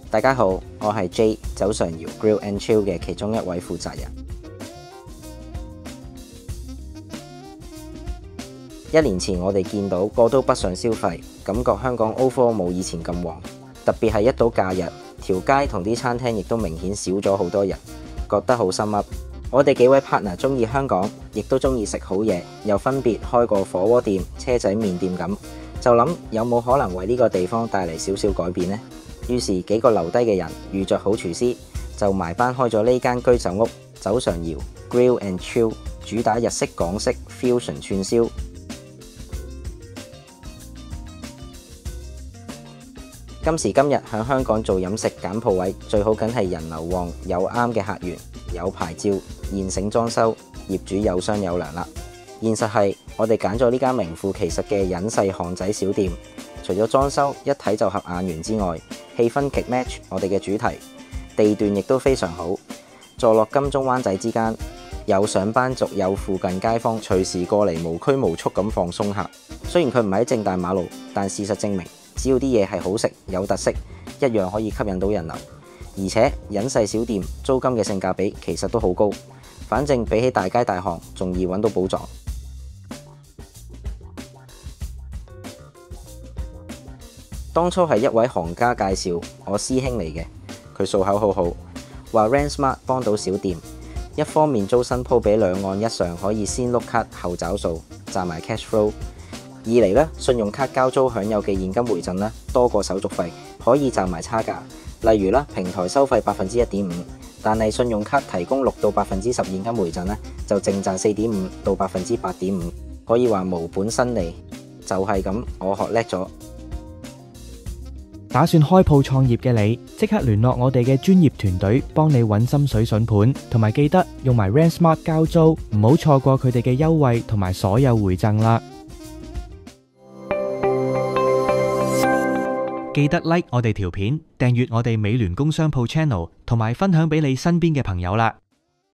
大家好，我係 J 酒上搖 Grill and Chill 嘅其中一位負責人。1年前我哋見到個都北上消費，感覺香港 overall 冇以前咁旺，特別係一到假日，條街同啲餐廳亦都明顯少咗好多人，覺得好心噏。我哋幾位 partner 中意香港，亦都中意食好嘢，又分別開過火鍋店、車仔麵店咁，就諗有冇可能為呢個地方帶嚟少少改變呢？於是幾個留低嘅人遇着好廚師，就埋班開咗呢間居酒屋酒上搖 Grill and Chill， 主打日式港式 fusion 串燒。今時今日喺香港做飲食揀鋪位，最好梗係人流旺，有啱嘅客源，有牌照，現成裝修，業主有商有量啦。現實係我哋揀咗呢間名副其實嘅隱世巷仔小店，除咗裝修一睇就合眼緣之外，氣氛極 match 我哋嘅主題，地段亦都非常好，坐落金鐘灣仔之間，有上班族有附近街坊隨時過嚟無拘無束咁放鬆下。雖然佢唔喺正大馬路，但事實證明，只要啲嘢係好食有特色，一樣可以吸引到人流。而且隱世小店租金嘅性價比其實都好高，反正比起大街大巷仲易揾到寶藏。當初係一位行家介紹我師兄嚟嘅，佢數口好好，話 Rent Smart 幫到小店，一方面租新鋪俾兩岸一上可以先碌卡後找數，賺埋 cash flow； 二嚟呢，信用卡交租享有嘅現金回贈呢，多過手續費，可以賺埋差價。例如啦，平台收費1.5%，但係信用卡提供6到10%現金回贈呢，就淨賺4.5到8.5%，可以話無本生利。就係咁，我學叻咗。打算開鋪創業嘅你，即刻聯絡我哋嘅專業團隊，幫你揾心水筍盤，同埋記得用埋 Rent Smart 交租，唔好錯過佢哋嘅優惠同埋所有回贈啦！記得 like 我哋條片，訂閱我哋美聯工商鋪 channel， 同埋分享俾你身邊嘅朋友啦！